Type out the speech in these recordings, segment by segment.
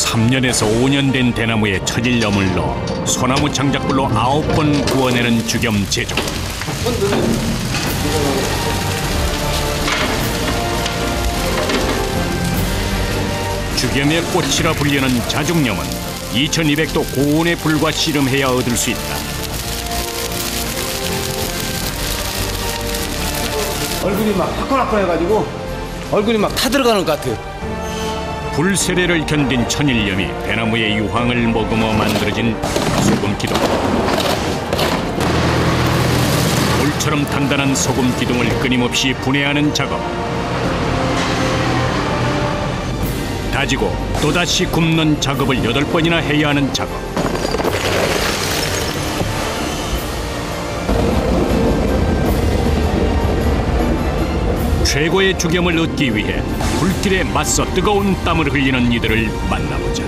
3년에서 5년 된 대나무에 천일염을 넣어 소나무 장작불로 9번 구워내는 죽염 제조. 죽염의 꽃이라 불리는 자중염은 2200도 고온의 불과 씨름해야 얻을 수 있다. 얼굴이 막 화끈화끈해가지고 얼굴이 막 타들어가는 것 같아요. 불세례를 견딘 천일염이 대나무의 유황을 머금어 만들어진 소금 기둥. 물처럼 단단한 소금 기둥을 끊임없이 분해하는 작업. 다지고 또다시 굽는 작업을 8번이나 해야 하는 작업. 최고의 죽염을 얻기 위해 불길에 맞서 뜨거운 땀을 흘리는 이들을 만나보자.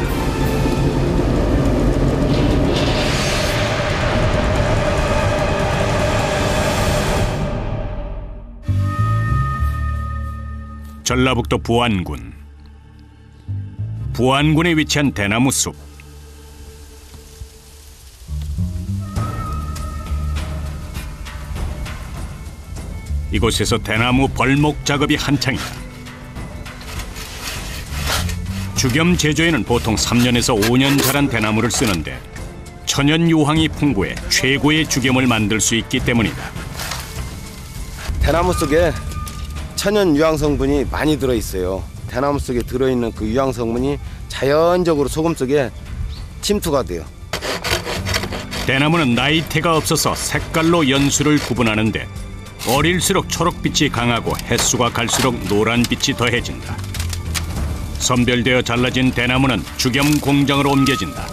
전라북도 부안군. 부안군에 위치한 대나무 숲. 이곳에서 대나무 벌목 작업이 한창이다. 죽염 제조에는 보통 3년에서 5년 자란 대나무를 쓰는데 천연 유황이 풍부해 최고의 죽염을 만들 수 있기 때문이다. 대나무 속에 천연 유황 성분이 많이 들어있어요. 대나무 속에 들어있는 그 유황 성분이 자연적으로 소금 속에 침투가 돼요. 대나무는 나이테가 없어서 색깔로 연수를 구분하는데 어릴수록 초록빛이 강하고 햇수가 갈수록 노란빛이 더해진다. 선별되어 잘라진 대나무는 죽염 공장으로 옮겨진다.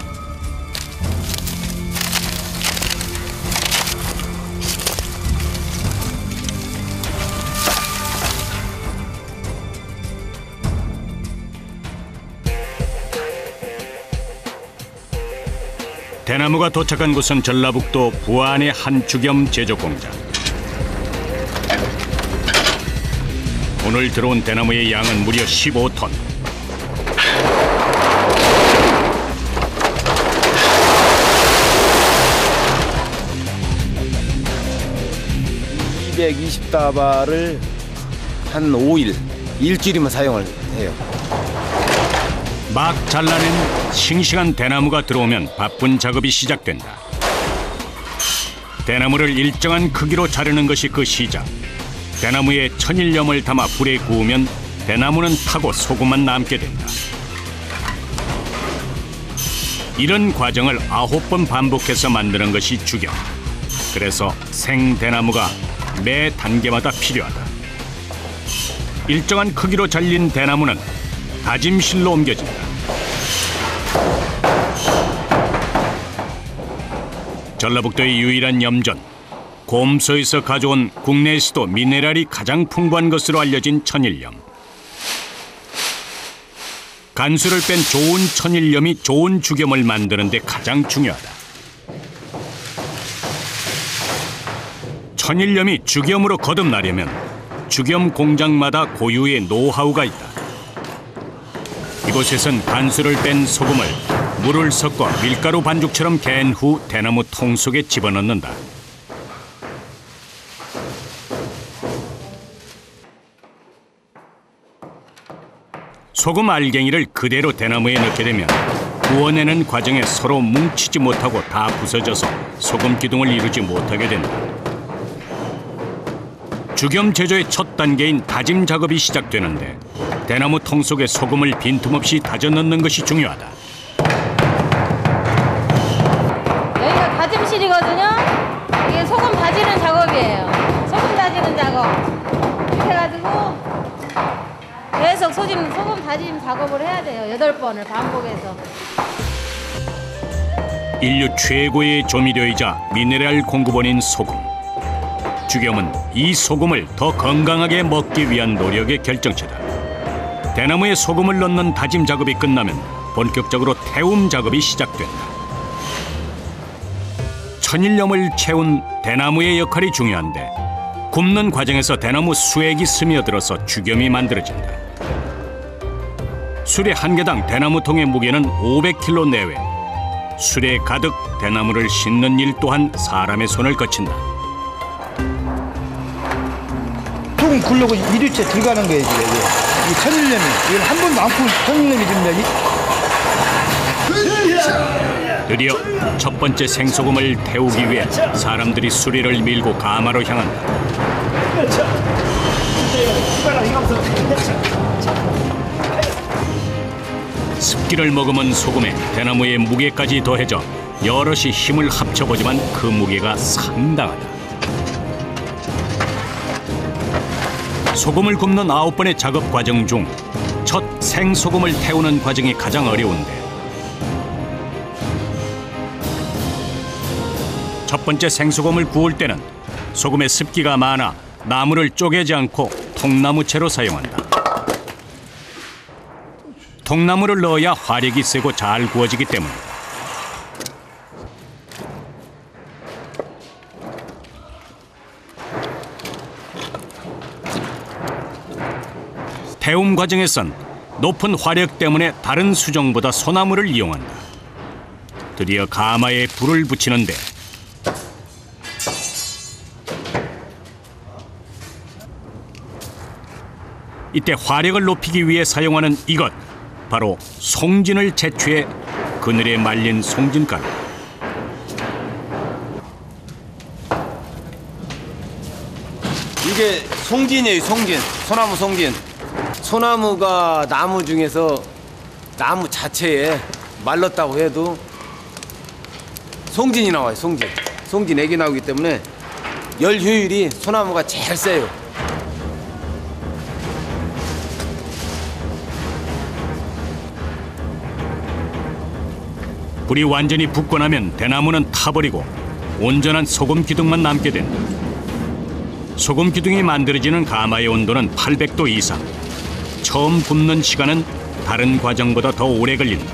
대나무가 도착한 곳은 전라북도 부안의 한 죽염 제조 공장. 오늘 들어온 대나무의 양은 무려 15톤. (220다발을) 한 5일, 일주일이면 사용을 해요. 막 잘라낸 싱싱한 대나무가 들어오면 바쁜 작업이 시작된다. 대나무를 일정한 크기로 자르는 것이 그 시작. 대나무에 천일염을 담아 불에 구우면 대나무는 타고 소금만 남게 된다. 이런 과정을 9번 반복해서 만드는 것이 죽염. 그래서 생대나무가 매 단계마다 필요하다. 일정한 크기로 잘린 대나무는 다짐실로 옮겨진다. 전라북도의 유일한 염전, 곰소에서 가져온 국내에서도 미네랄이 가장 풍부한 것으로 알려진 천일염. 간수를 뺀 좋은 천일염이 좋은 죽염을 만드는 데 가장 중요하다. 천일염이 죽염으로 거듭나려면 죽염 공장마다 고유의 노하우가 있다. 이곳에선 간수를 뺀 소금을 물을 섞어 밀가루 반죽처럼 갠 후 대나무 통 속에 집어넣는다. 소금 알갱이를 그대로 대나무에 넣게 되면 구워내는 과정에 서로 뭉치지 못하고 다 부서져서 소금 기둥을 이루지 못하게 된다. 죽염 제조의 첫 단계인 다짐 작업이 시작되는데 대나무 통 속에 소금을 빈틈없이 다져 넣는 것이 중요하다. 여기가 다짐실이거든요. 이게 소금 다지는 작업이에요. 소금 다지는 작업. 이렇게 해가지고 계속 소금 다짐 작업을 해야 돼요. 8번을 반복해서. 인류 최고의 조미료이자 미네랄 공급원인 소금. 죽염은 이 소금을 더 건강하게 먹기 위한 노력의 결정체다. 대나무에 소금을 넣는 다짐 작업이 끝나면 본격적으로 태움 작업이 시작된다. 천일염을 채운 대나무의 역할이 중요한데 굽는 과정에서 대나무 수액이 스며들어서 죽염이 만들어진다. 수레 한 개당 대나무 통의 무게는 500kg 내외. 수레 가득 대나무를 싣는 일 또한 사람의 손을 거친다. 소금 굴려고 1일째 들어가는 거예요, 지금. 이 천일염이. 이건 한 번도 안 풀 천일염이 됩니다. 드디어 첫 번째 생소금을 태우기 위해 사람들이 수레를 밀고 가마로 향한다. 습기를 머금은 소금에 대나무의 무게까지 더해져 여럿이 힘을 합쳐보지만 그 무게가 상당하다. 소금을 굽는 9번의 작업 과정 중 첫 생소금을 태우는 과정이 가장 어려운데 첫 번째 생소금을 구울 때는 소금에 습기가 많아 나무를 쪼개지 않고 통나무채로 사용한다. 통나무를 넣어야 화력이 세고 잘 구워지기 때문이다. 태움 과정에선 높은 화력 때문에 다른 수정보다 소나무를 이용한다. 드디어 가마에 불을 붙이는데 이때 화력을 높이기 위해 사용하는 이것, 바로 송진을 채취해 그늘에 말린 송진가루. 이게 송진이에요, 송진. 소나무 송진. 소나무가 나무 중에서 나무 자체에 말랐다고 해도 송진이 나와요, 송진. 송진 액이 나오기 때문에 열 효율이 소나무가 제일 세요. 불이 완전히 붙고 나면 대나무는 타버리고 온전한 소금 기둥만 남게 된다. 소금 기둥이 만들어지는 가마의 온도는 800도 이상. 처음 굽는 시간은 다른 과정보다 더 오래 걸린다.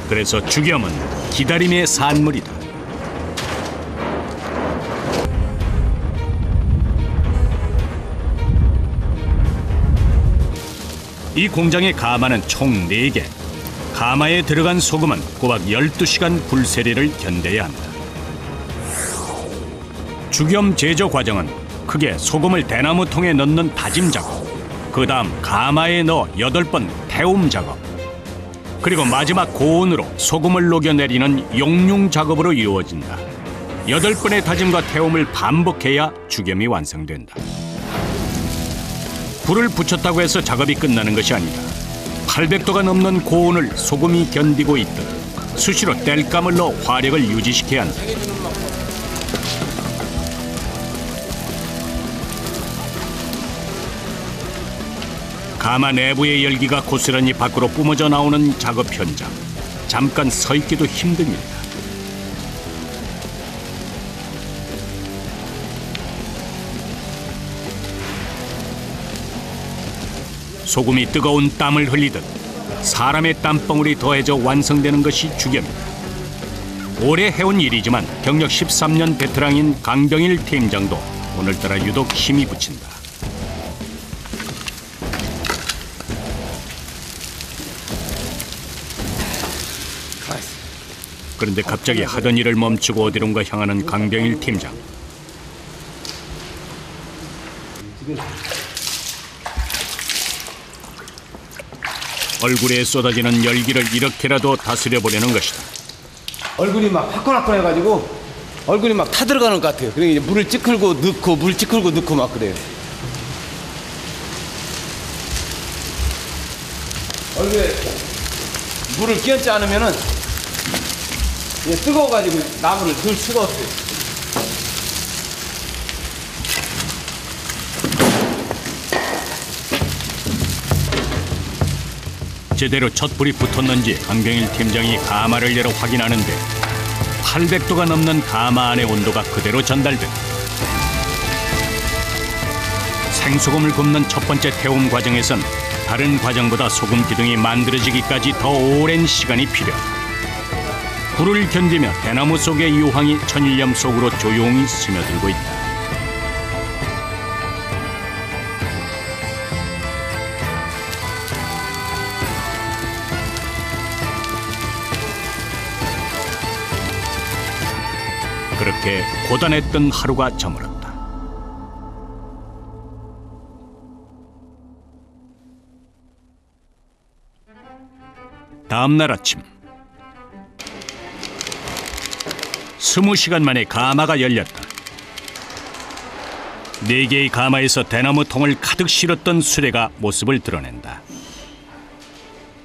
그래서 죽염은 기다림의 산물이다. 이 공장의 가마는 총 4개. 가마에 들어간 소금은 꼬박 12시간 불세례를 견뎌야 한다. 죽염 제조 과정은 크게 소금을 대나무통에 넣는 다짐 작업, 그 다음 가마에 넣어 8번 태움 작업, 그리고 마지막 고온으로 소금을 녹여내리는 용융 작업으로 이루어진다. 8번의 다짐과 태움을 반복해야 죽염이 완성된다. 불을 붙였다고 해서 작업이 끝나는 것이 아니다. 800도가 넘는 고온을 소금이 견디고 있듯 수시로 땔감을 넣어 화력을 유지시켜야 한다. 가마 내부의 열기가 고스란히 밖으로 뿜어져 나오는 작업 현장. 잠깐 서 있기도 힘든 일이다. 소금이 뜨거운 땀을 흘리듯 사람의 땀방울이 더해져 완성되는 것이 죽염이다. 오래 해온 일이지만 경력 13년 베테랑인 강병일 팀장도 오늘따라 유독 힘이 붙인다. 그런데 갑자기 하던 일을 멈추고 어디론가 향하는 강병일 팀장. 얼굴에 쏟아지는 열기를 이렇게라도 다스려 보려는 것이다. 얼굴이 막 화끈화끈해가지고 얼굴이 막 타들어가는 것 같아요. 그러니까 이제 물을 찌클고 넣고 물 찌클고 넣고 막 그래요. 얼굴에 물을 끼얹지 않으면은 이게 뜨거워가지고 나무를 들 수가 없어요. 제대로 첫 불이 붙었는지 강병일 팀장이 가마를 열어 확인하는데 800도가 넘는 가마 안의 온도가 그대로 전달된다. 생소금을 굽는 첫 번째 태움 과정에선 다른 과정보다 소금 기둥이 만들어지기까지 더 오랜 시간이 필요하다. 불을 견디며 대나무 속의 유황이 천일염 속으로 조용히 스며들고 있다. 그렇게 고단했던 하루가 저물었다. 다음 날 아침 20시간 만에 가마가 열렸다. 4개의 가마에서 대나무 통을 가득 실었던 수레가 모습을 드러낸다.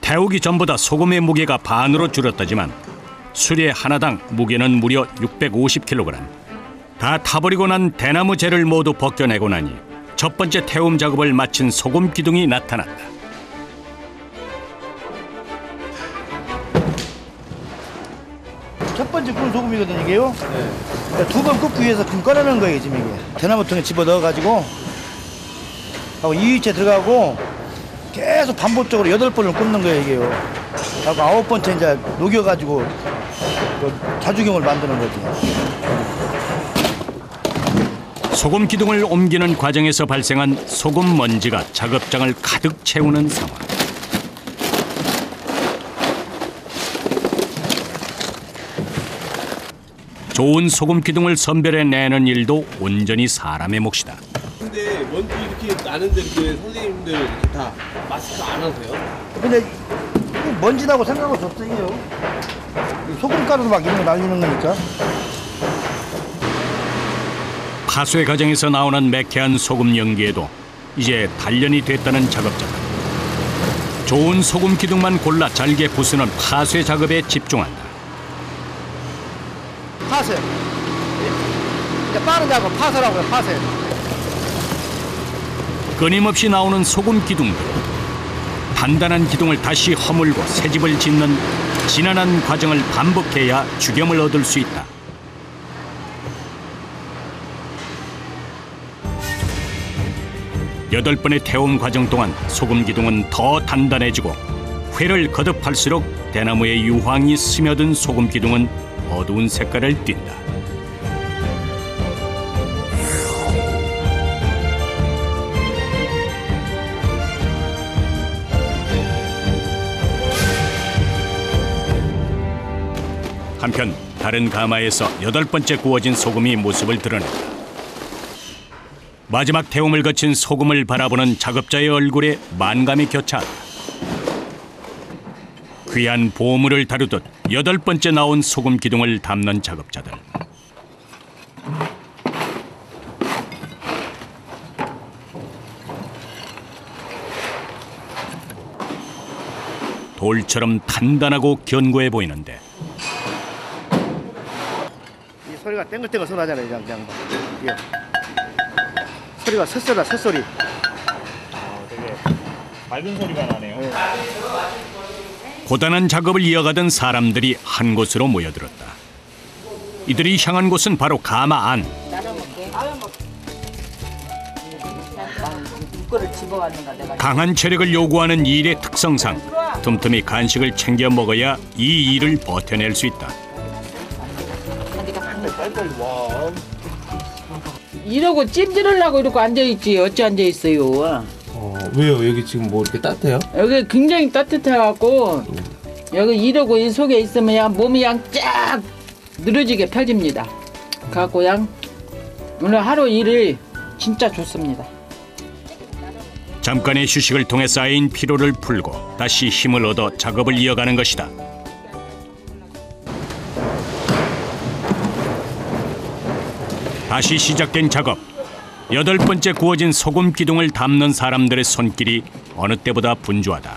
태우기 전보다 소금의 무게가 반으로 줄었다지만 수레 하나당 무게는 무려 650kg. 다 타버리고 난 대나무 재를 모두 벗겨내고 나니 첫 번째 태움 작업을 마친 소금 기둥이 나타났다. 첫 번째 꾼 소금이거든요, 이게요. 네. 2번 굽기 위해서 금 꺼내는 거예요, 지금 이게. 대나무통에 집어 넣어가지고 하고 2위째 들어가고 계속 반복적으로 8번을 굽는 거예요, 이게요. 하고 9번째 이제 녹여가지고 자주경을 만드는 거지. 소금 기둥을 옮기는 과정에서 발생한 소금 먼지가 작업장을 가득 채우는 상황. 좋은 소금 기둥을 선별해내는 일도 온전히 사람의 몫이다. 근데 먼지 이렇게 나는데 이렇게 선생님들 이렇게 다 마스크 안 하세요? 근데 먼지 나고 상관없이 없어요. 소금가루도 막 이런 거 날리는 거니까. 파쇄 과정에서 나오는 매캐한 소금 연기에도 이제 단련이 됐다는 작업자들. 좋은 소금 기둥만 골라 잘게 부수는 파쇄 작업에 집중한다. 파쇄. 이제 빠른 작업 파쇄라고 해요, 파쇄. 끊임없이 나오는 소금 기둥들. 단단한 기둥을 다시 허물고 새집을 짓는 지난한 과정을 반복해야 주겸을 얻을 수 있다. 여덟 번의 태움 과정 동안 소금 기둥은 더 단단해지고 회를 거듭할수록 대나무의 유황이 스며든 소금 기둥은 어두운 색깔을 띈다. 한편 다른 가마에서 8번째 구워진 소금이 모습을 드러낸다. 마지막 태움을 거친 소금을 바라보는 작업자의 얼굴에 만감이 교차한다. 귀한 보물을 다루듯 8번째 나온 소금 기둥을 담는 작업자들. 돌처럼 단단하고 견고해 보이는데 이 소리가 땡글땡글 소리 나잖아요, 그냥. 예. 소리가 쇳소리다, 쇳소리. 되게 맑은 소리가 나네요. 네. 고단한 작업을 이어가던 사람들이 한 곳으로 모여들었다. 이들이 향한 곳은 바로 가마 안. 강한 체력을 요구하는 이 일의 특성상 틈틈이 간식을 챙겨 먹어야 이 일을 버텨낼 수 있다. 이러고 찜질하려고 이러고 앉아있지 어찌 앉아있어요. 왜요? 여기 지금 뭐 이렇게 따뜻해요? 여기 굉장히 따뜻해갖고 여기 이러고 이 속에 있으면 양 몸이 양 쫙 늘어지게 펴집니다. 그래갖고 양 오늘 하루 일을 진짜 좋습니다. 잠깐의 휴식을 통해 쌓인 피로를 풀고 다시 힘을 얻어 작업을 이어가는 것이다. 다시 시작된 작업. 8번째 구워진 소금 기둥을 담는 사람들의 손길이 어느 때보다 분주하다.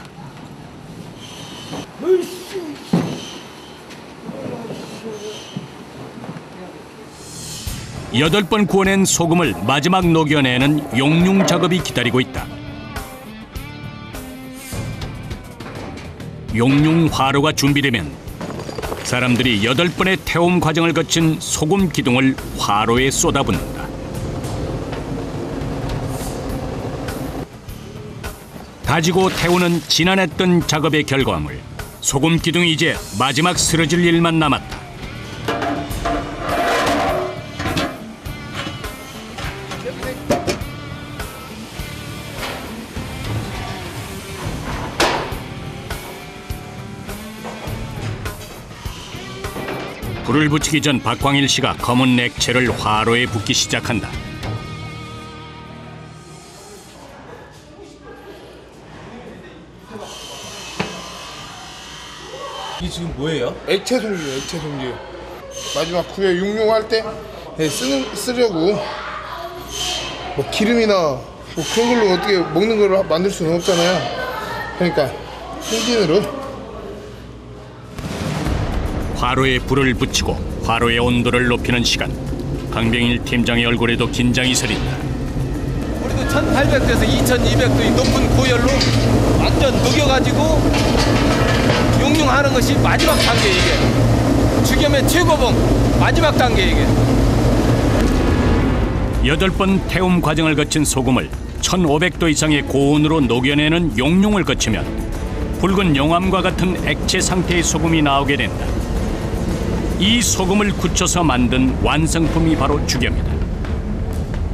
여덟 번 구워낸 소금을 마지막 녹여내는 용융 작업이 기다리고 있다. 용융 화로가 준비되면 사람들이 8번의 태움 과정을 거친 소금 기둥을 화로에 쏟아붓는다. 다지고 태우는 지난했던 작업의 결과물. 소금 기둥이 이제 마지막 쓰러질 일만 남았다. 불을 붙이기 전 박광일 씨가 검은 액체를 화로에 붓기 시작한다. 이게 지금 뭐예요? 액체 송지요, 액체 송지. 마지막 구에 육룡할 때 쓰려고 뭐 기름이나 뭐 그런 걸로 어떻게 먹는 걸 만들 수는 없잖아요. 그러니까 송진으로. 화로에 불을 붙이고 화로의 온도를 높이는 시간. 강병일 팀장의 얼굴에도 긴장이 서린다. 우리도 1800도에서 2200도 높은 고열로 완전 녹여가지고 용융하는 것이 마지막 단계 이게. 죽염의 최고봉 마지막 단계 이게. 8번 태움 과정을 거친 소금을 1500도 이상의 고온으로 녹여내는 용융을 거치면 붉은 용암과 같은 액체 상태의 소금이 나오게 된다. 이 소금을 굳혀서 만든 완성품이 바로 죽염이다.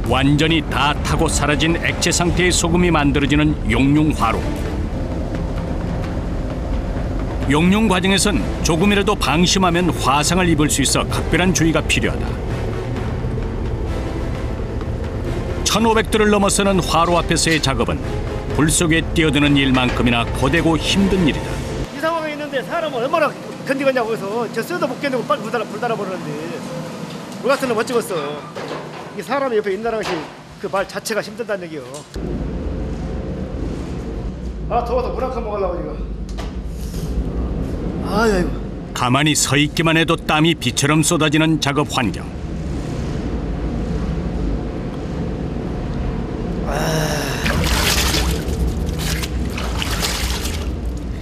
완전히 다 타고 사라진 액체 상태의 소금이 만들어지는 용융화로. 용융 과정에선 조금이라도 방심하면 화상을 입을 수 있어 각별한 주의가 필요하다. 1500도를 넘어서는 화로 앞에서의 작업은 불 속에 뛰어드는 일만큼이나 고되고 힘든 일이다. 이 상황에 있는데 사람은 얼마나 견디겠냐고 해서 저 쇠도 못 견디고 빨리 불 달아버리는데 우리 같은 못 찍었어. 이 사람이 옆에 있다는 것이 그 말 자체가 힘들다는 얘기요. 아 더워서 물 한 칸 먹으려고 지금. 아이고. 가만히 서 있기만 해도 땀이 비처럼 쏟아지는 작업 환경.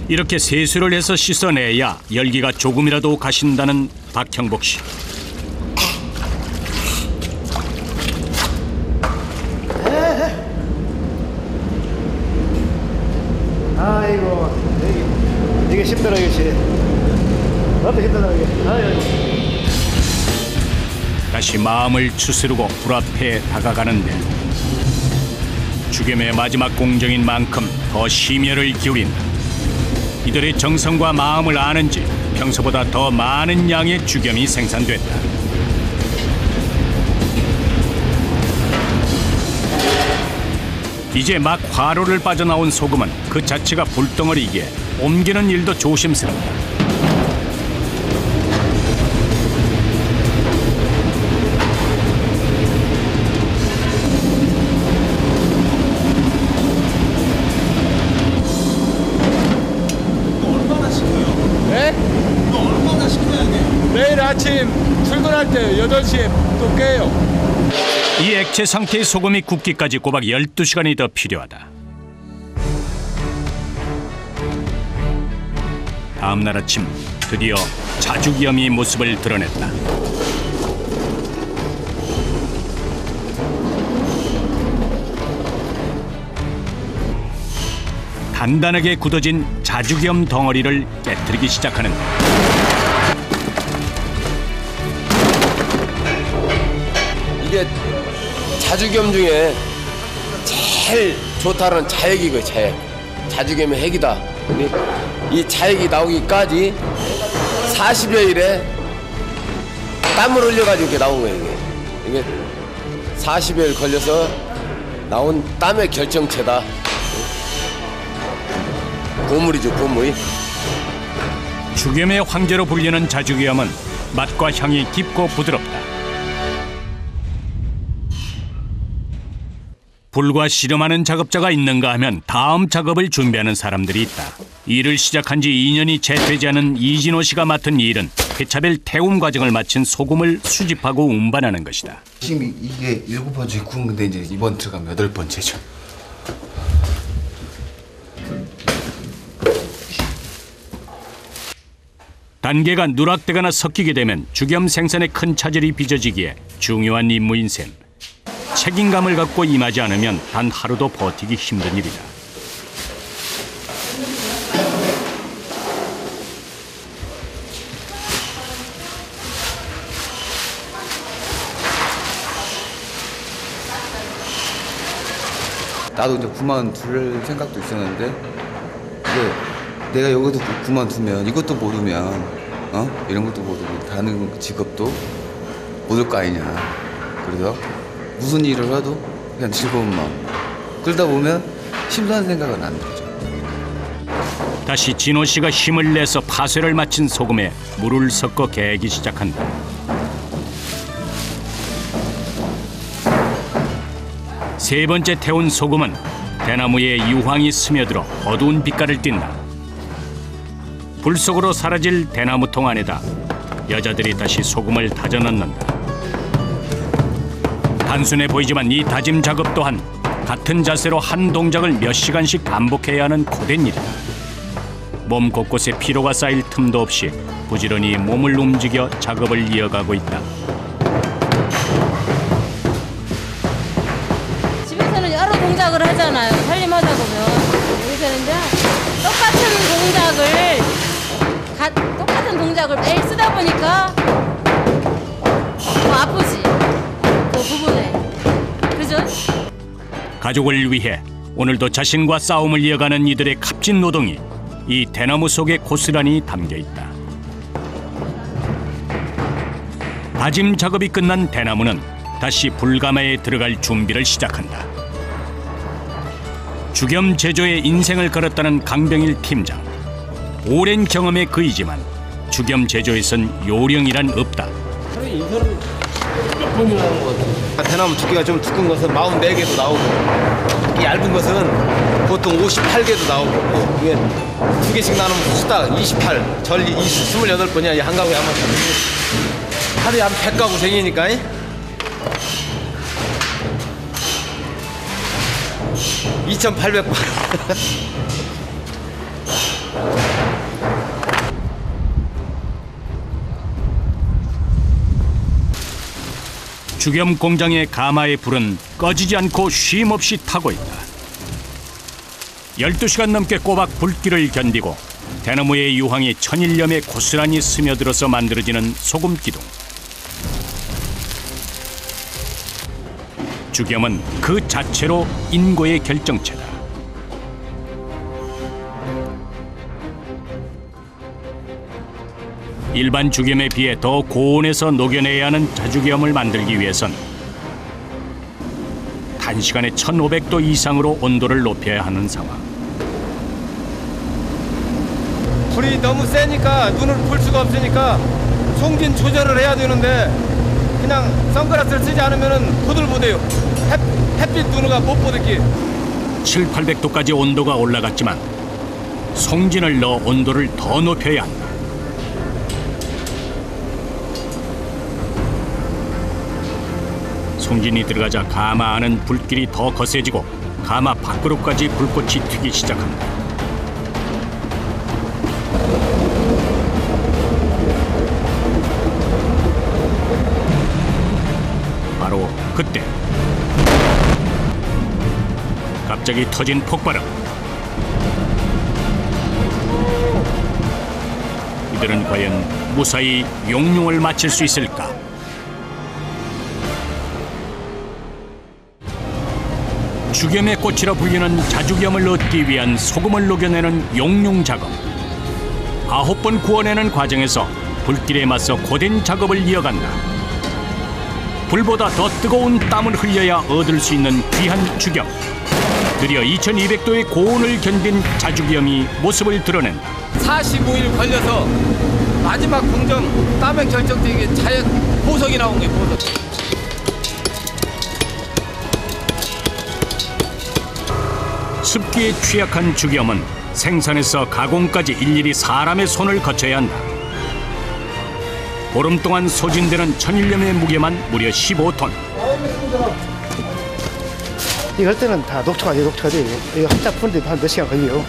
이렇게 세수를 해서 씻어내야 열기가 조금이라도 가신다는 박형복 씨. 아이고 이게 힘들어 이것이. 나도 힘들어 이게. 아이고. 다시 마음을 추스르고 불 앞에 다가가는데 죽음의 마지막 공정인 만큼 더 심혈을 기울인다. 이들의 정성과 마음을 아는지 평소보다 더 많은 양의 죽염이 생산됐다. 이제 막 화로를 빠져나온 소금은 그 자체가 불덩어리이기에 옮기는 일도 조심스럽다. 매일 아침 출근할 때 8시에 또 깨요. 이 액체 상태의 소금이 굳기까지 꼬박 12시간이 더 필요하다. 다음 날 아침 드디어 자주기염이 모습을 드러냈다. 단단하게 굳어진 자주기염 덩어리를 깨트리기 시작하는다. 이게 자주겸 중에 제일 좋다는 자액이고요. 자액. 자주겸의 핵이다. 근데 이 자액이 나오기까지 40여일에 땀을 흘려가지고 이렇게 나온 거예요. 이게 40여일 걸려서 나온 땀의 결정체다. 고물이죠, 고물. 죽염의 황제로 불리는 자주기염은 맛과 향이 깊고 부드럽다. 불과 씨름하는 작업자가 있는가 하면 다음 작업을 준비하는 사람들이 있다. 일을 시작한 지 2년이 채 되지 않은 이진호 씨가 맡은 일은 회차별 태움 과정을 마친 소금을 수집하고 운반하는 것이다. 지금 이게 7번째 구운 건데 이제 이번 들어가면 8번째죠. 단계가 누락되거나 섞이게 되면 죽염 생산에 큰 차질이 빚어지기에 중요한 임무인 셈. 책임감을 갖고 임하지 않으면 단 하루도 버티기 힘든 일이다. 나도 이제 그만둘 생각도 있었는데 이게 내가 여기서 그만두면 이것도 모르면 이런 것도 모르고 다른 직업도 못 올 거 아니냐. 그래서 무슨 일을 해도 그냥 즐거운 마음. 그러다 보면 심사한 생각은 안 들죠. 다시 진호 씨가 힘을 내서 파쇄를 마친 소금에 물을 섞어 개기 시작한다. 세 번째 태운 소금은 대나무에 유황이 스며들어 어두운 빛깔을 띈다. 불 속으로 사라질 대나무통 안에다 여자들이 다시 소금을 다져 넣는다. 단순해 보이지만 이 다짐 작업 또한 같은 자세로 한 동작을 몇 시간씩 반복해야 하는 고된 일이다. 몸 곳곳에 피로가 쌓일 틈도 없이 부지런히 몸을 움직여 작업을 이어가고 있다. 집에서는 여러 동작을 하잖아요. 살림하다 보면. 여기서는 이제 똑같은 동작을 매일 쓰다 보니까 더 아프지. 그 부분에. 그죠? 가족을 위해 오늘도 자신과 싸움을 이어가는 이들의 값진 노동이 이 대나무 속에 고스란히 담겨 있다. 다짐 작업이 끝난 대나무는 다시 불가마에 들어갈 준비를 시작한다. 주겸 제조에 인생을 걸었다는 강병일 팀장. 오랜 경험에 그이지만 주겸 제조에선 요령이란 없다. 하루에 인사를 몇 번이나 하는 것 같아요? 대나무 두께가 좀 두꺼운 것은 44개도 나오고 이 얇은 것은 보통 58개도 나오고 이게 2개씩 나누면 수다 28, 전리 28번이야. 한 가구에 한 번. 하루에 한 100가구 생기니까 2,800번. 주겸 공장의 가마의 불은 꺼지지 않고 쉼없이 타고 있다. 12시간 넘게 꼬박 불길을 견디고 대나무의 유황이 천일염에 고스란히 스며들어서 만들어지는 소금 기둥. 주겸은 그 자체로 인고의 결정체다. 일반 주겸에 비해 더 고온에서 녹여내야 하는 자주겸을 만들기 위해선 단시간에 1500도 이상으로 온도를 높여야 하는 상황. 불이 너무 세니까 눈을 풀 수가 없으니까 송진 조절을 해야 되는데 그냥 선글라스를 쓰지 않으면 부들부들해요. 햇빛 누누가 못 보듯이. 700~800도까지 온도가 올라갔지만 송진을 넣어 온도를 더 높여야 한다. 송진이 들어가자 가마 안은 불길이 더 거세지고 가마 밖으로까지 불꽃이 튀기 시작한다. 바로 그때 갑자기 터진 폭발음. 이들은 과연 무사히 용융을 마칠 수 있을까? 주겸의 꽃이라 불리는 자주겸을 얻기 위한 소금을 녹여내는 용융 작업. 9번 구워내는 과정에서 불길에 맞서 고된 작업을 이어간다. 불보다 더 뜨거운 땀을 흘려야 얻을 수 있는 귀한 주겸. 드디어 2200도의 고온을 견딘 자주겸이 모습을 드러낸다. 45일 걸려서 마지막 공정 땀에 결정적인 자연 보석이 나온 게 보석. 습기에 취약한 주겸은 생산에서 가공까지 일일이 사람의 손을 거쳐야 한다. 보름 동안 소진되는 천일염의 무게만 무려 15톤. 이럴 때는 다 녹초가 돼요. 이거 한짝 푸는데 한 몇 시간 걸려요.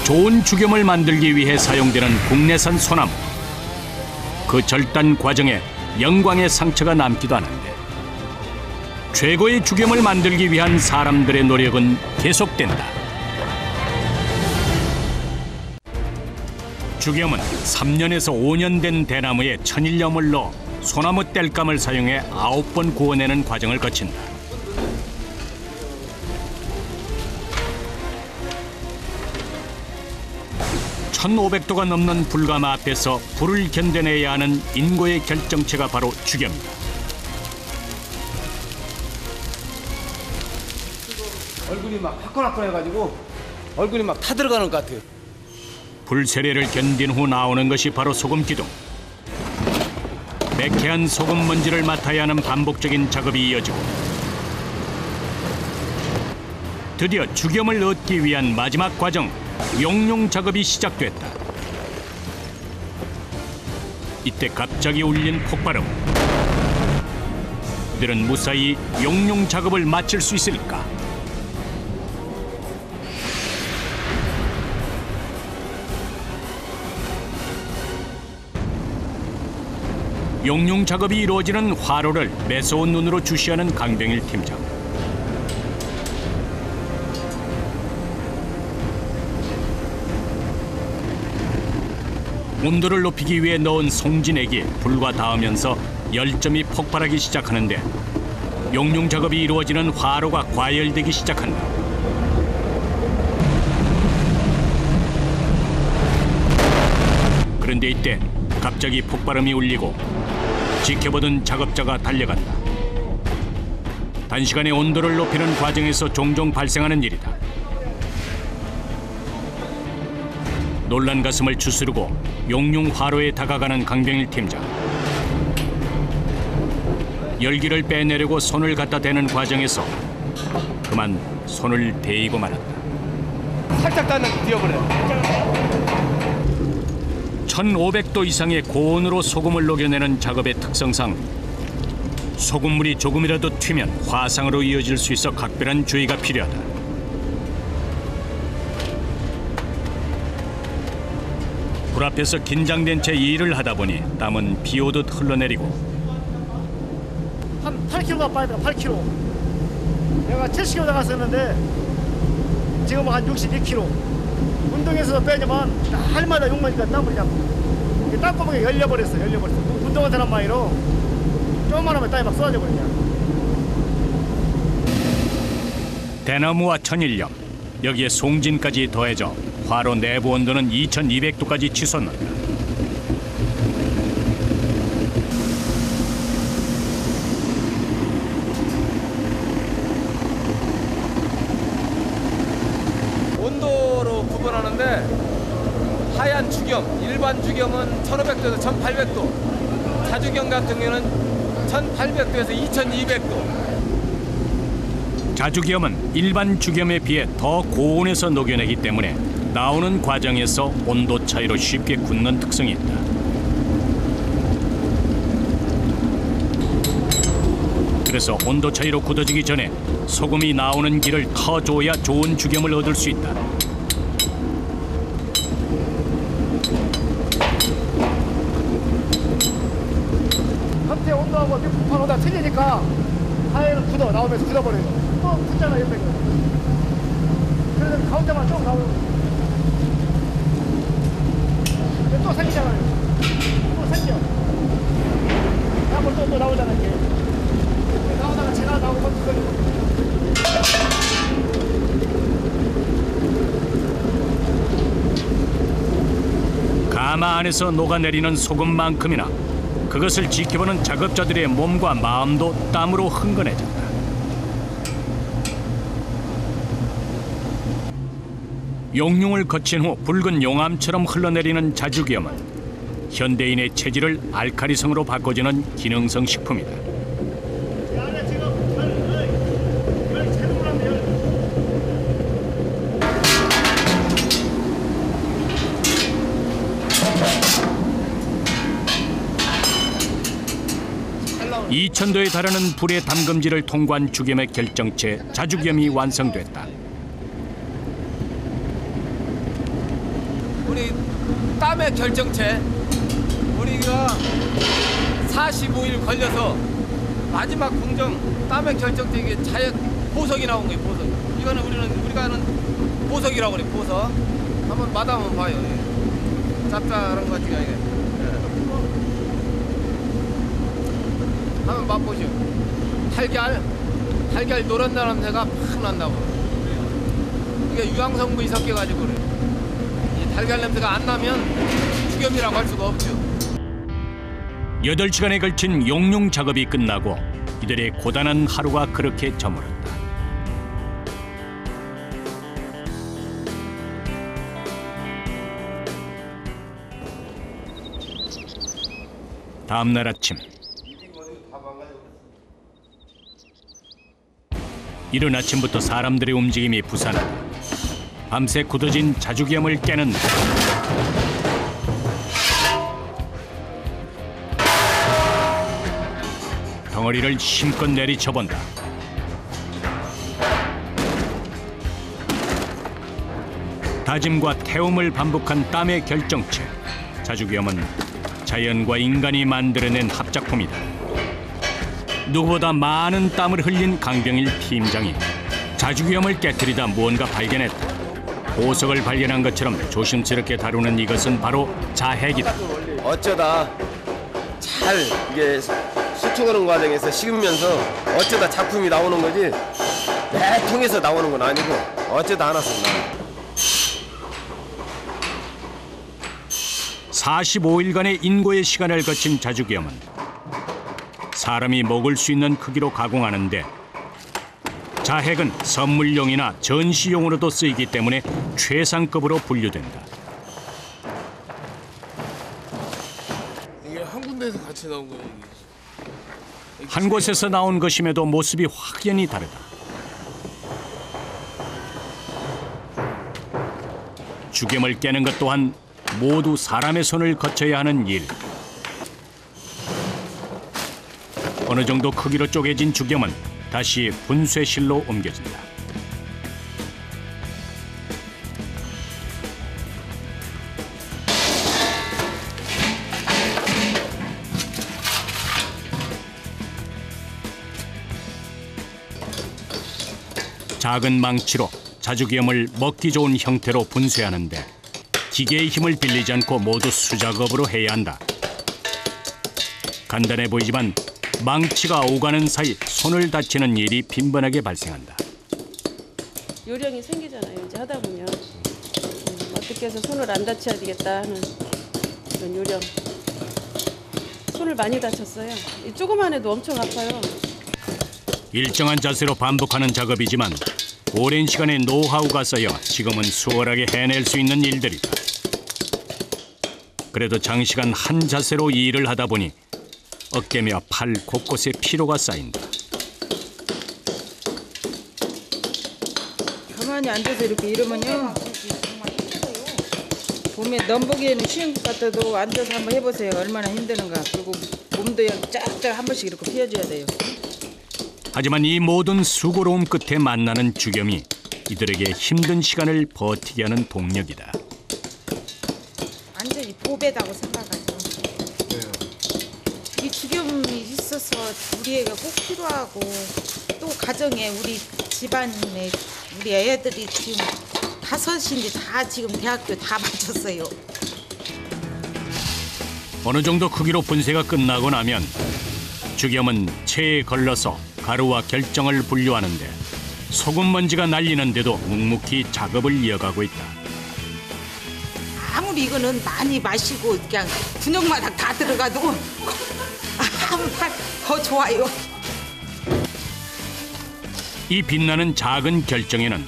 좋은 주겸을 만들기 위해 사용되는 국내산 소나무. 그 절단 과정에 영광의 상처가 남기도 하는데 최고의 주겸을 만들기 위한 사람들의 노력은 계속된다. 주겸은 3년에서 5년 된 대나무에 천일염을 넣어 소나무 땔감을 사용해 9번 구워내는 과정을 거친다. 1500도가 넘는 불가마 앞에서 불을 견뎌내야 하는 인고의 결정체가 바로 죽여입니다. 얼굴이 막 화끈화끈해가지고 얼굴이 막 타들어가는 것 같아요. 불세례를 견딘 후 나오는 것이 바로 소금 기둥. 매캐한 소금 먼지를 맡아야 하는 반복적인 작업이 이어지고 드디어 죽염을 얻기 위한 마지막 과정, 용룡 작업이 시작됐다. 이때 갑자기 울린 폭발음. 그들은 무사히 용룡 작업을 마칠 수 있을까? 용룡 작업이 이루어지는 화로를 매서운 눈으로 주시하는 강병일 팀장. 온도를 높이기 위해 넣은 송진액이 불과 닿으면서 열점이 폭발하기 시작하는데 용룡 작업이 이루어지는 화로가 과열되기 시작한다. 그런데 이때 갑자기 폭발음이 울리고 지켜보던 작업자가 달려간다. 단시간에 온도를 높이는 과정에서 종종 발생하는 일이다. 놀란 가슴을 추스르고 용룡 화로에 다가가는 강병일 팀장. 열기를 빼내려고 손을 갖다 대는 과정에서 그만 손을 대이고 말았다. 살짝 닿는 뛰어버려요. 1500도 이상의 고온으로 소금을 녹여내는 작업의 특성상 소금물이 조금이라도 튀면 화상으로 이어질 수 있어 각별한 주의가 필요하다. 불 앞에서 긴장된 채 일을 하다 보니 땀은 비 오듯 흘러내리고 한 8kg가 빠야 돼. 8kg. 내가 70kg 나갔었는데 지금은 한 62kg. 운동에서 빼지만 할마다 욕먹으니까 땀을 잡고 땀구멍이 열려버렸어. 운동한 사람 마이로 조금만 하면 땀이 막 쏟아져 버리냐. 대나무와 천일염, 여기에 송진까지 더해져 화로 내부 온도는 2200도까지 치솟는다. 온도로 구분하는데 하얀 죽염, 일반 죽염은 1500도에서 1800도, 자죽염 같은 경우는 1800도에서 2200도. 자죽염은 일반 죽염에 비해 더 고온에서 녹여내기 때문에 나오는 과정에서 온도 차이로 쉽게 굳는 특성이 있다. 그래서 온도 차이로 굳어지기 전에 소금이 나오는 길을 터줘야 좋은 죽염을 얻을 수 있다. 겉에 온도하고 밑판 온도가 틀리니까 하얀은 굳어. 나오면서 굳어버려요. 또 굳잖아 옆에. 그래서 가운데만 좀 나오고 또 생기잖아요. 또 생겨. 한번 또 나오잖아요. 이게. 나오다가 제가 나오고 또 가마 안에서 녹아내리는 소금만큼이나 그것을 지켜보는 작업자들의 몸과 마음도 땀으로 흥건해졌다. 용룡을 거친 후 붉은 용암처럼 흘러내리는 자죽염은 현대인의 체질을 알카리성으로 바꿔주는 기능성 식품이다. (2000도에) 달하는 불의 담금질을 통과한 죽염의 결정체 자죽염이 완성됐다. 우리 땀의 결정체, 우리가 45일 걸려서 마지막 공정 땀의 결정체, 이게 자연 보석이 나온 거예요. 보석. 이거는 우리가 하는 보석이라고 그래. 보석. 한번 맛한번 봐요. 짭짤한 거 같지가 이게. 한번 맛보죠. 달걀 노란 냄새가 팍 난다고. 이게 유황성분이 섞여가지고 그래. 이 달걀 냄새가 안 나면 죽염이라고 할 수가 없죠. 8시간에 걸친 용융 작업이 끝나고 이들의 고단한 하루가 그렇게 저물었다. 다음 날 아침, 이른 아침부터 사람들의 움직임이 부산하다. 밤새 굳어진 자주겸을 깨는 덩어리를 힘껏 내리쳐본다. 다짐과 태움을 반복한 땀의 결정체. 자주겸은 자연과 인간이 만들어낸 합작품이다. 누구보다 많은 땀을 흘린 강병일 팀장이 자주겸을 깨뜨리다 무언가 발견했다. 보석을 발견한 것처럼 조심스럽게 다루는 이것은 바로 자핵이다. 어쩌다 잘 이게 수축하는 과정에서 식으면서 어쩌다 작품이 나오는 거지 내 통해서 나오는 건 아니고 어쩌다 하나씩 나와. 45일간의 인고의 시간을 거친 자주겸은 사람이 먹을 수 있는 크기로 가공하는데 자핵은 선물용이나 전시용으로도 쓰이기 때문에 최상급으로 분류된다. 이게 한 군데에서 같이 나온 거예요. 한 곳에서 나온 것임에도 모습이 확연히 다르다. 주겸을 깨는 것 또한 모두 사람의 손을 거쳐야 하는 일. 어느 정도 크기로 쪼개진 주겸은 다시 분쇄실로 옮겨진다. 작은 망치로 자주겸을 먹기 좋은 형태로 분쇄하는데 기계의 힘을 빌리지 않고 모두 수작업으로 해야 한다. 간단해 보이지만 망치가 오가는 사이 손을 다치는 일이 빈번하게 발생한다. 요령이 생기잖아요. 이제 하다 보면 어떻게 해서 손을 안 다쳐야 되겠다 하는 그런 요령. 손을 많이 다쳤어요. 이 조그만 해도 엄청 아파요. 일정한 자세로 반복하는 작업이지만 오랜 시간의 노하우가 쌓여 지금은 수월하게 해낼 수 있는 일들이다. 그래도 장시간 한 자세로 일을 하다 보니 어깨며 팔 곳곳에 피로가 쌓인다. 가만히 앉아서 이렇게 이러면요. 보면 넘보기에는 쉬운 것 같아도 앉아서 한번 해보세요. 얼마나 힘드는가. 그리고 몸도 쫙쫙 한 번씩 이렇게 펴줘야 돼요. 하지만 이 모든 수고로움 끝에 만나는 주겸이 이들에게 힘든 시간을 버티게 하는 동력이다. 완전히 보배다고 생각하죠. 이 주겸이 있어서 우리 애가 꼭 필요하고 또 가정에 우리 집안에 우리 애들이 지금 5인데 다 지금 대학교 다 마쳤어요. 어느 정도 크기로 분쇄가 끝나고 나면 주겸은 체에 걸러서 가루와 결정을 분류하는데 소금 먼지가 날리는데도 묵묵히 작업을 이어가고 있다. 아무리 이거는 많이 마시고 그냥 분영마다 다 들어가도 더 좋아요. 이 빛나는 작은 결정에는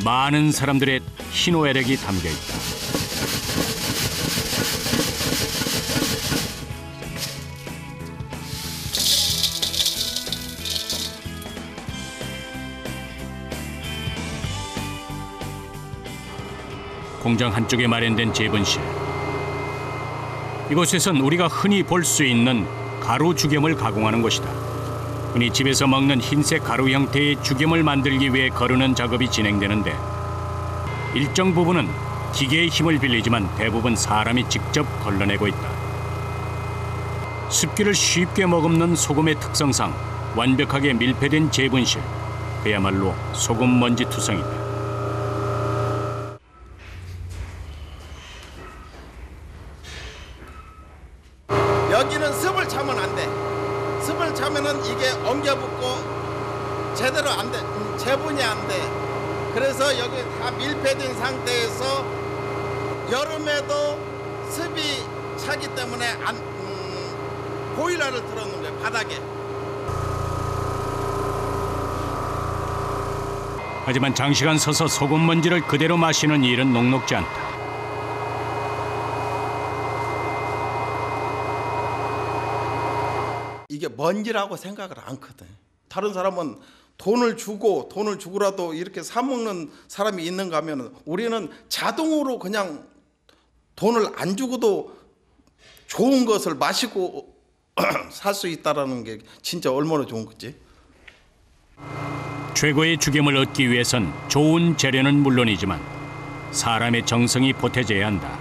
많은 사람들의 희노애락이 담겨 있다. 공장 한쪽에 마련된 재분실. 이곳에선 우리가 흔히 볼 수 있는 가루 주겸을 가공하는 곳이다. 흔히 집에서 먹는 흰색 가루 형태의 주겸을 만들기 위해 거르는 작업이 진행되는데 일정 부분은 기계의 힘을 빌리지만 대부분 사람이 직접 걸러내고 있다. 습기를 쉽게 머금는 소금의 특성상 완벽하게 밀폐된 재분실. 그야말로 소금 먼지 투성이다. 여기는 습을 차면 안 돼. 습을 차면은 이게 엉겨붙고 제대로 안 돼. 재분이 안 돼. 그래서 여기 다 밀폐된 상태에서 여름에도 습이 차기 때문에 보일러를 틀어놓은 거예요, 바닥에. 하지만 장시간 서서 소금 먼지를 그대로 마시는 일은 녹록지 않다. 이게 먼지라고 생각을 않거든. 다른 사람은 돈을 주고라도 이렇게 사 먹는 사람이 있는가 하면은 우리는 자동으로 그냥 돈을 안 주고도 좋은 것을 마시고 살 수 있다라는 게 진짜 얼마나 좋은 거지. 최고의 죽염을 얻기 위해선 좋은 재료는 물론이지만 사람의 정성이 보태져야 한다.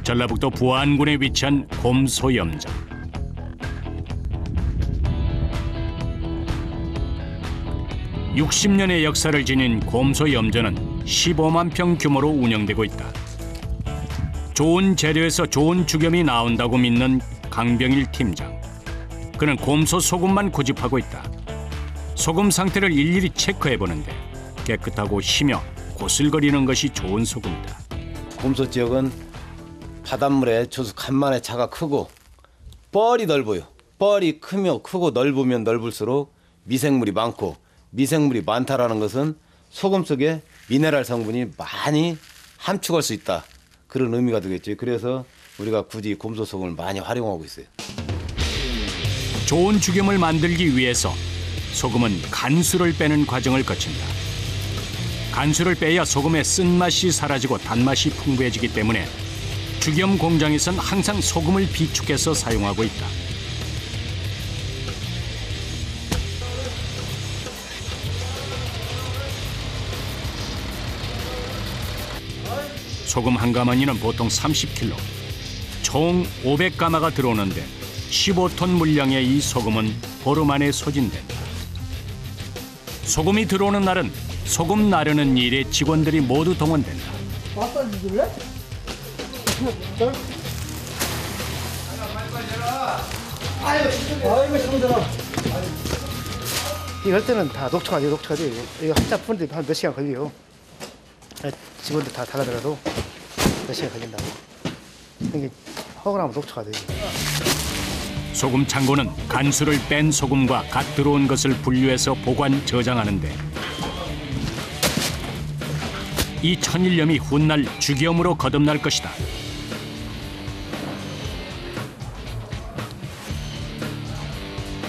전라북도 부안군에 위치한 곰소염장. (60년의) 역사를 지닌 곰소염전은 15만 평 규모로 운영되고 있다. 좋은 재료에서 좋은 죽염이 나온다고 믿는 강병일 팀장. 그는 곰소 소금만 고집하고 있다. 소금 상태를 일일이 체크해보는데 깨끗하고 희며 고슬거리는 것이 좋은 소금이다. 곰소 지역은 바닷물에 조수 간만에 차가 크고 뻘이 넓어요. 뻘이 크고 넓으면 넓을수록 미생물이 많고, 미생물이 많다라는 것은 소금 속에 미네랄 성분이 많이 함축할 수 있다, 그런 의미가 되겠죠. 그래서 우리가 굳이 곰소 소금을 많이 활용하고 있어요. 좋은 죽염을 만들기 위해서 소금은 간수를 빼는 과정을 거친다. 간수를 빼야 소금의 쓴맛이 사라지고 단맛이 풍부해지기 때문에 죽염 공장에선 항상 소금을 비축해서 사용하고 있다. 소금 한 가마니는 보통 30kg, 총 500가마가 들어오는데 15톤 물량의 이 소금은 보름 안에 소진된다. 소금이 들어오는 날은 소금 나르는 일에 직원들이 모두 동원된다. 마사지 줄래? 아이고 힘들어. 이거 할 때는 다 녹초가돼요. 이거 한참 푸는데 한 몇 시간 걸려요. 직원들 다 달아들어도 몇 시간 걸린다고. 이게 허가나면 녹초가 돼요. 소금 창고는 간수를 뺀 소금과 갓 들어온 것을 분류해서 보관 저장하는데 이 천일염이 훗날 죽염으로 거듭날 것이다.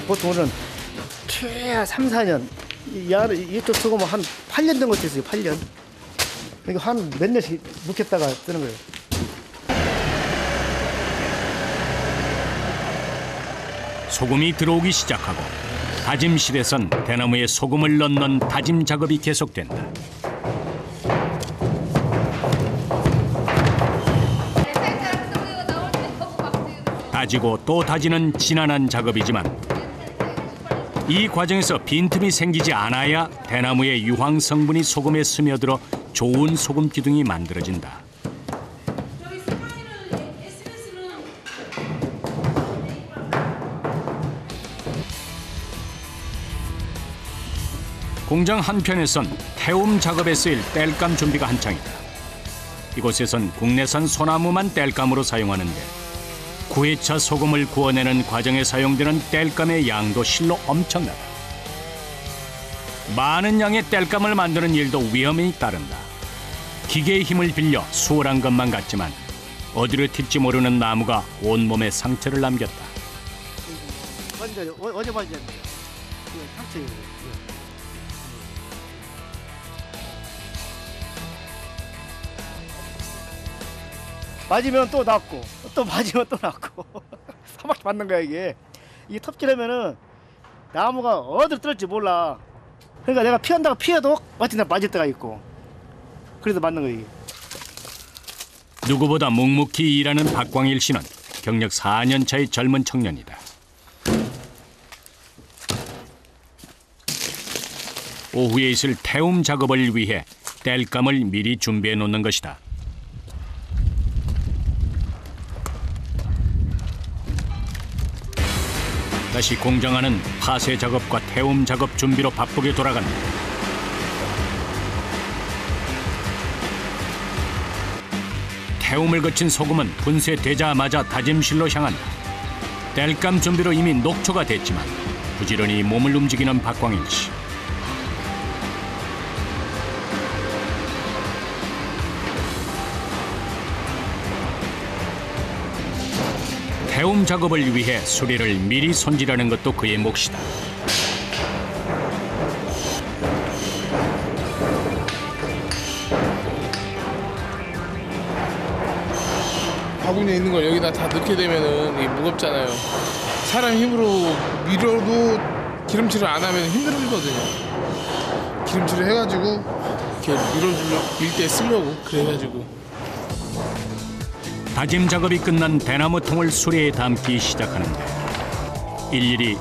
보통은 최하 3, 4년. 이쪽 소금은 한 8년 정도 됐어요. 8년. 이거 한 몇 년씩 묵혔다가 쓰는 거예요. 소금이 들어오기 시작하고 다짐실에선 대나무에 소금을 넣는 다짐 작업이 계속된다. 다지고 또 다지는 지난한 작업이지만 이 과정에서 빈틈이 생기지 않아야 대나무의 유황 성분이 소금에 스며들어 좋은 소금 기둥이 만들어진다. 공장 한편에선 태움 작업에 쓰일 땔감 준비가 한창이다. 이곳에선 국내산 소나무만 땔감으로 사용하는데 9회차 소금을 구워내는 과정에 사용되는 땔감의 양도 실로 엄청나다. 많은 양의 땔감을 만드는 일도 위험이 따른다. 기계의 힘을 빌려 수월한 것만 같지만 어디로 튈지 모르는 나무가 온몸에 상처를 남겼다. 어제 맞았는데 상처예요. 맞으면 또 낫고, 또 맞으면 또 낫고. 3바퀴 맞는 거야 이게. 이게 톱질하면은 나무가 어디로 떨어질지 몰라. 그러니까 내가 피한다고 피해도 맞을 때가 있고. 그래서 맞는 거야 이게. 누구보다 묵묵히 일하는 박광일 씨는 경력 4년 차의 젊은 청년이다. 오후에 있을 태움 작업을 위해 땔감을 미리 준비해 놓는 것이다. 다시 공장 안은 파쇄 작업과 태움 작업 준비로 바쁘게 돌아간다. 태움을 거친 소금은 분쇄되자마자 다짐실로 향한다. 땔감 준비로 이미 녹초가 됐지만 부지런히 몸을 움직이는 박광일 씨. 태움 작업을 위해 수레를 미리 손질하는 것도 그의 몫이다. 바구니에 있는 걸 여기다 다 넣게 되면은 이게 무겁잖아요. 사람 힘으로 밀어도 기름칠을 안 하면 힘들거든요. 기름칠을 해가지고 이렇게 밀 때 쓰려고 그래가지고. 다짐 작업이 끝난 대나무 통을 수레에 담기 시작하는데 일일이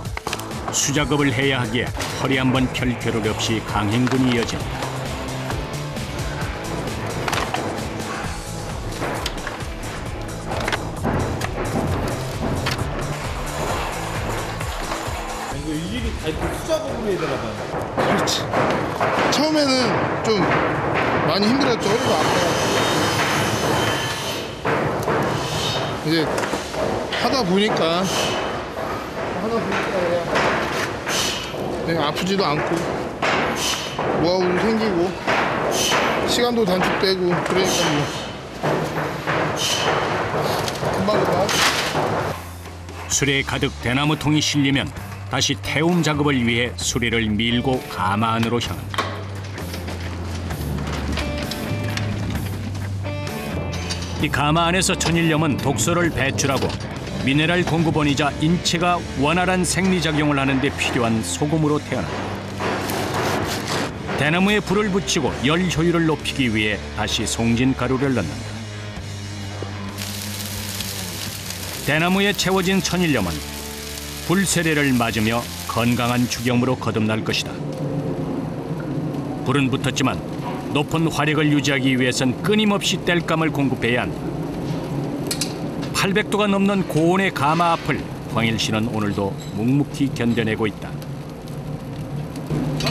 수작업을 해야 하기에 허리 한번 펼 겨를 없이 강행군이 이어진다. 이거 일일이 다 이렇게 수작업을 해야 되나 봐요. 그렇지. 처음에는 좀 많이 힘들었죠. 허리도 아파요. 이제 하다 보니까 그냥 아프지도 않고 노하우도 생기고 시간도 단축되고 그러니까 뭐 금방 수레에 가득 대나무 통이 실리면 다시 태움 작업을 위해 수레를 밀고 가마 안으로 향한다. 이 가마 안에서 천일염은 독소를 배출하고 미네랄 공급원이자 인체가 원활한 생리작용을 하는 데 필요한 소금으로 태어난다. 대나무에 불을 붙이고 열 효율을 높이기 위해 다시 송진 가루를 넣는다. 대나무에 채워진 천일염은 불세례를 맞으며 건강한 죽염으로 거듭날 것이다. 불은 붙었지만 높은 화력을 유지하기 위해선 끊임없이 땔감을 공급해야 한다. 800도가 넘는 고온의 가마 앞을 광일 씨는 오늘도 묵묵히 견뎌내고 있다.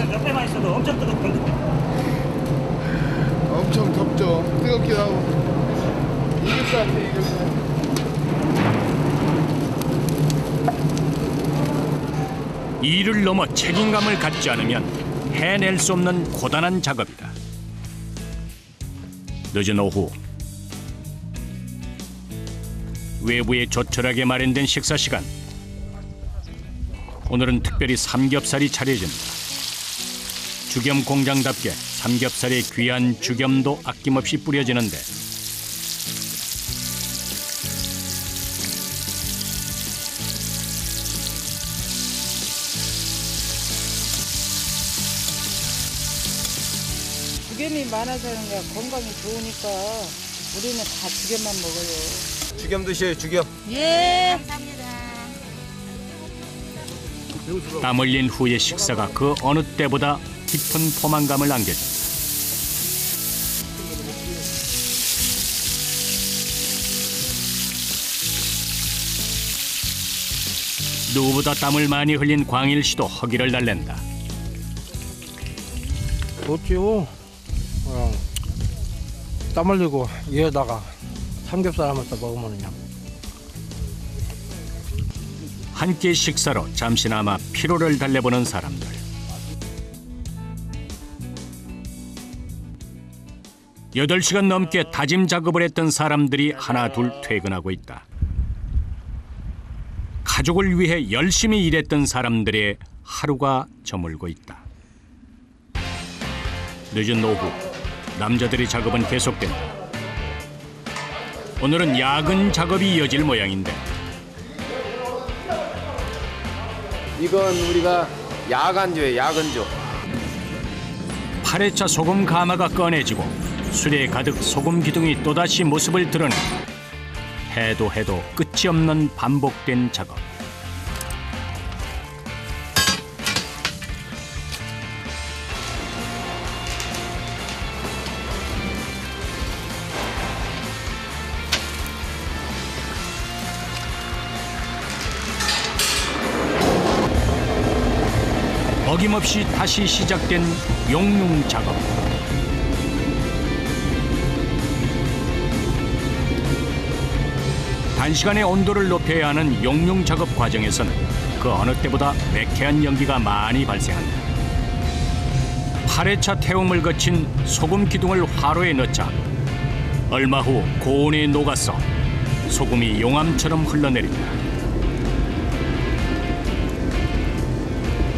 몇 배만 있어도 엄청 뜨겁던데. 엄청 덥죠. 뜨겁기도 하고. 이길 것 같아, 이길 것 같아. 이를 넘어 책임감을 갖지 않으면 해낼 수 없는 고단한 작업이다. 늦은 오후 외부에 조촐하게 마련된 식사 시간. 오늘은 특별히 삼겹살이 차려진다. 죽염 공장답게 삼겹살의 귀한 죽염도 아낌없이 뿌려지는데 죽염이 많아서 하는 거야. 건강이 좋으니까 우리는 다 죽염만 먹어요. 죽염 드셔요, 죽염. 예. 땀 흘린 후의 식사가 그 어느 때보다 깊은 포만감을 안겨준다. 누구보다 땀을 많이 흘린 광일 씨도 허기를 달랜다. 좋지요. 땀 흘리고 위에다가 삼겹살 한번 더 먹으면 그냥. 한 끼 식사로 잠시나마 피로를 달래보는 사람들. 여덟 시간 넘게 다짐 작업을 했던 사람들이 하나 둘 퇴근하고 있다. 가족을 위해 열심히 일했던 사람들의 하루가 저물고 있다. 늦은 오후 남자들의 작업은 계속된다. 오늘은 야근 작업이 이어질 모양인데 이건 우리가 야간조예요, 야간조. 8회차 소금 가마가 꺼내지고 수레에 가득 소금 기둥이 또다시 모습을 드러낸다. 해도 끝이 없는 반복된 작업. 어김없이 다시 시작된 용융 작업. 단시간에 온도를 높여야 하는 용융 작업 과정에서는 그 어느 때보다 매캐한 연기가 많이 발생한다. 8회차 태움을 거친 소금 기둥을 화로에 넣자 얼마 후 고온에 녹아서 소금이 용암처럼 흘러내린다.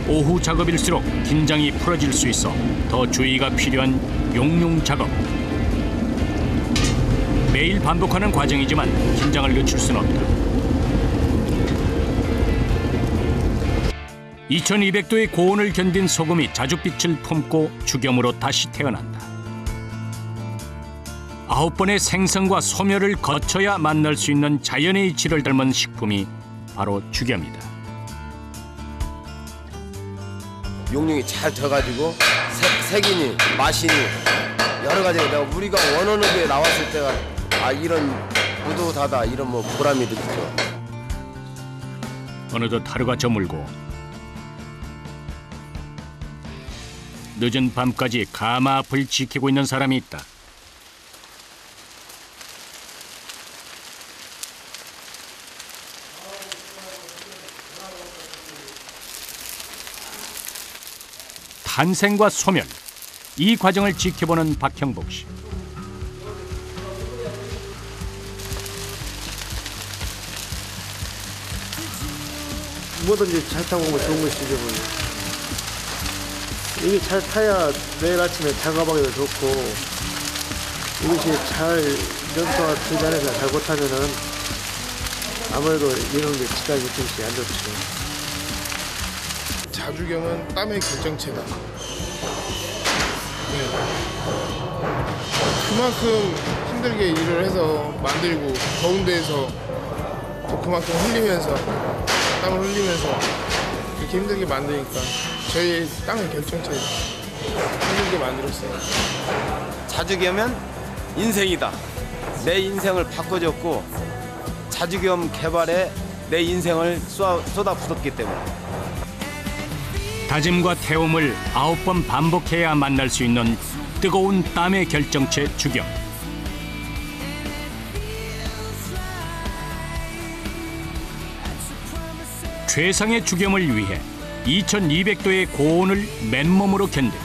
오후 작업일수록 긴장이 풀어질 수 있어 더 주의가 필요한 용융 작업. 매일 반복하는 과정이지만 긴장을 늦출 수는 없다. 2200도의 고온을 견딘 소금이 자줏빛을 품고 죽염으로 다시 태어난다. 9번의 생성과 소멸을 거쳐야 만날 수 있는 자연의 이치를 닮은 식품이 바로 죽염이다. 용융이 잘 져가지고 색이니 맛이니 여러 가지가 내가 우리가 원하는 게 나왔을 때가 이런 뿌듯하다 이런 보람이 느껴져. 어느덧 하루가 저물고 늦은 밤까지 가마 앞을 지키고 있는 사람이 있다. 탄생과 소멸, 이 과정을 지켜보는 박형복 씨. 뭐든지 잘 타고 오면 좋은 것이죠. 이게 잘 타야 내일 아침에 작업하기도 좋고, 이것이 잘 연소가 되지 않아서 잘 못하면은 아무래도 이런 게 직감이 느낌이 안 좋죠. 자주경은 땀의 결정체다. 그만큼 힘들게 일을 해서 만들고 더운 데에서 또 그만큼 흘리면서 땀을 흘리면서 그렇게 힘들게 만드니까 저희 땀의 결정체다. 힘들게 만들었어요. 자주겸은 인생이다. 내 인생을 바꿔줬고 자주겸 개발에 내 인생을 쏟아붓었기 때문에. 다짐과 태움을 9번 반복해야 만날 수 있는 뜨거운 땀의 결정체 죽염. 최상의 죽염을 위해 2200도의 고온을 맨몸으로 견딘다.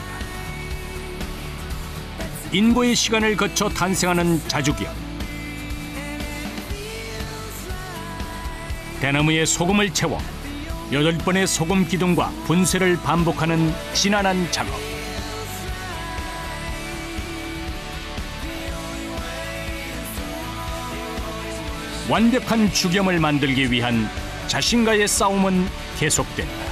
인고의 시간을 거쳐 탄생하는 자주겸. 대나무에 소금을 채워 8번의 소금 기둥과 분쇄를 반복하는 지난한 작업. 완벽한 죽염을 만들기 위한 자신과의 싸움은 계속된다.